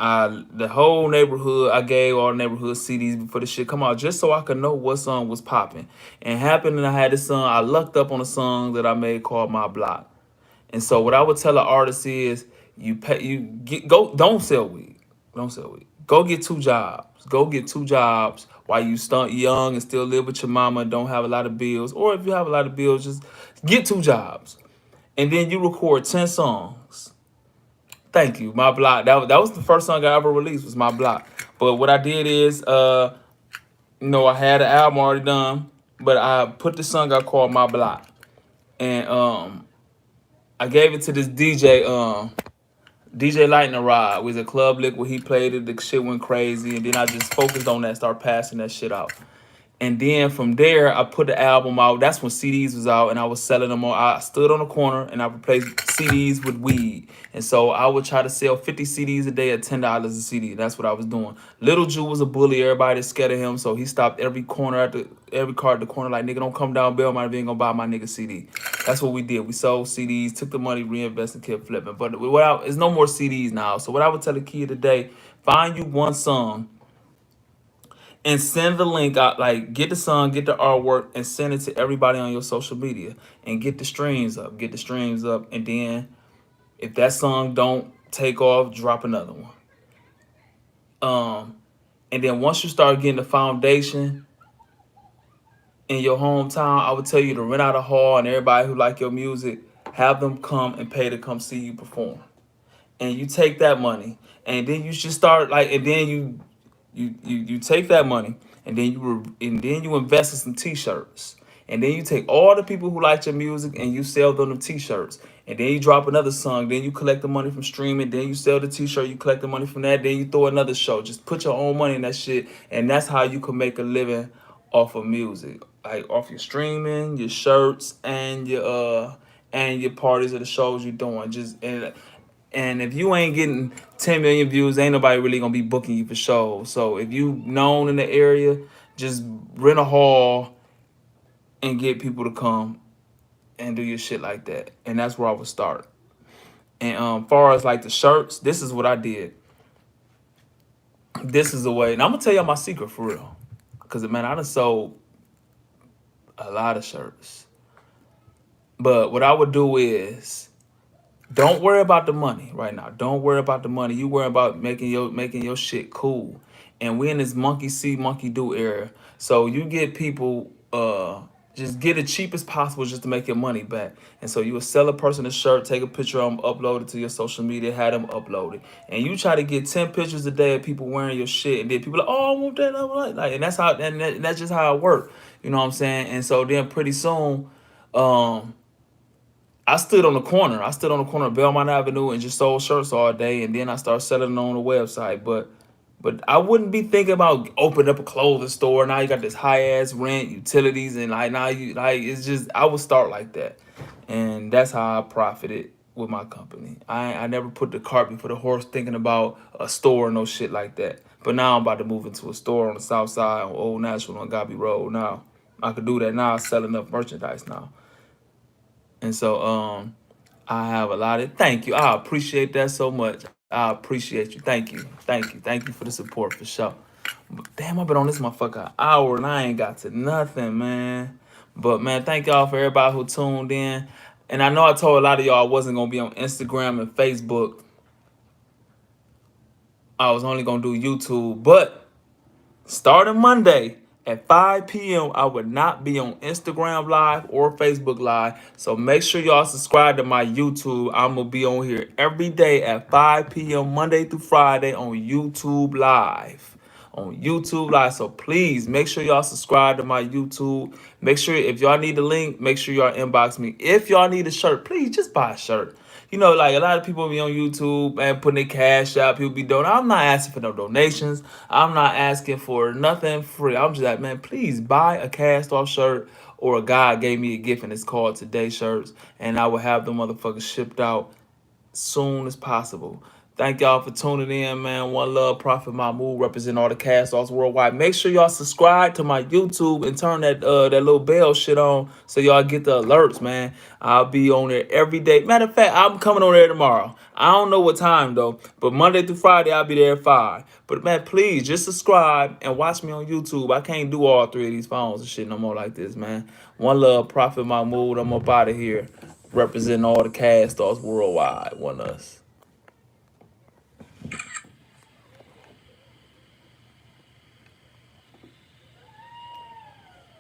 the whole neighborhood, I gave all the neighborhood CDs before the shit come out, just so I could know what song was popping. And happened, and I had this song. I lucked up on a song that I made called My Block. And so what I would tell an artist is, don't sell weed, don't sell weed. Go get 2 jobs. Go get 2 jobs while you stunt young and still live with your mama and don't have a lot of bills. Or if you have a lot of bills, just get 2 jobs, and then you record 10 songs. Thank you, My Block. That was the first song I ever released, was My Block. But what I did is, I had an album already done, but I put the song I called My Block, and I gave it to this DJ Lightning Rod. Was a Club Lick where he played it. The shit went crazy, and then I just focused on that, start passing that shit out. And then from there, I put the album out. That's when CDs was out, and I was selling them on. I stood on the corner and I replaced CDs with weed. And so I would try to sell 50 CDs a day at $10 a CD. That's what I was doing. Little Jew was a bully. Everybody scared of him, so he stopped every car at the corner, like, nigga, don't come down Belmont if you ain't gonna buy my nigga CD. That's what we did. We sold CDs, took the money, reinvested, kept flipping. But it's no more CDs now. So what I would tell a kid today: find you one song and send the link out. Like, get the song, get the artwork, and send it to everybody on your social media, and get the streams up. Get the streams up, and then if that song don't take off, drop another one. And then once you start getting the foundation in your hometown, I would tell you to rent out a hall, and everybody who like your music, have them come and pay to come see you perform. And you take that money, and then you should start, like, and then you take that money, and then you invest in some t-shirts, and then you take all the people who like your music and you sell them the t-shirts, and then you drop another song, then you collect the money from streaming, then you sell the t-shirt, you collect the money from that, then you throw another show. Just put your own money in that shit, and that's how you can make a living off of music, like off your streaming, your shirts, and your parties or the shows you're doing. And if you ain't getting 10 million views, ain't nobody really gonna be booking you for shows. So if you known in the area, just rent a hall and get people to come and do your shit like that. And that's where I would start. And far as like the shirts, this is what I did. This is the way. And I'm gonna tell y'all my secret for real. Cause man, I done sold a lot of shirts. But what I would do is, don't worry about the money right now. Don't worry about the money. You worry about making your shit cool. And we in this monkey see, monkey do era. So you get people, just get it cheap as possible just to make your money back. And so you would sell a person a shirt, take a picture of them, upload it to your social media, have them upload it. And you try to get 10 pictures a day of people wearing your shit. And then people are like, oh, I want that. I want that. Like, and that's just how it works. You know what I'm saying? And so then pretty soon, I stood on the corner. I stood on the corner of Belmont Avenue and just sold shirts all day, and then I started selling them on the website. But But I wouldn't be thinking about opening up a clothing store. Now you got this high ass rent, utilities, and like now you like it's just I would start like that, and that's how I profited with my company. I never put the cart before the horse, thinking about a store or no shit like that. But now I'm about to move into a store on the south side on Old National on Gobby Road. Now I could do that now. I sell enough merchandise now, and so I have a lot of thank you. I appreciate that so much. I appreciate you. Thank you. Thank you. Thank you for the support for sure. But damn, I've been on this motherfucker an hour and I ain't got to nothing, man. But man, thank y'all for everybody who tuned in. And I know I told a lot of y'all I wasn't gonna be on Instagram and Facebook. I was only gonna do YouTube, but starting Monday at 5 p.m., I would not be on Instagram Live or Facebook Live. So make sure y'all subscribe to my YouTube. I'm going to be on here every day at 5 p.m., Monday through Friday on YouTube Live. On YouTube Live. So please make sure y'all subscribe to my YouTube. Make sure if y'all need the link, make sure y'all inbox me. If y'all need a shirt, please just buy a shirt. You know, like a lot of people be on YouTube and putting their cash out. People be donating. I'm not asking for no donations. I'm not asking for nothing free. I'm just like, man, please buy a cast off shirt or a guy gave me a gift and it's called Today Shirts. And I will have them motherfuckers shipped out soon as possible. Thank y'all for tuning in, man. One Love, Prophet Mahmoud, represent all the cast offs worldwide. Make sure y'all subscribe to my YouTube and turn that little bell shit on so y'all get the alerts, man. I'll be on there every day. Matter of fact, I'm coming on there tomorrow. I don't know what time though, but Monday through Friday I'll be there at 5. But man, please just subscribe and watch me on YouTube. I can't do all three of these phones and shit no more like this, man. One Love, Prophet Mahmoud. I'm up out of here representing all the cast offs worldwide. One us.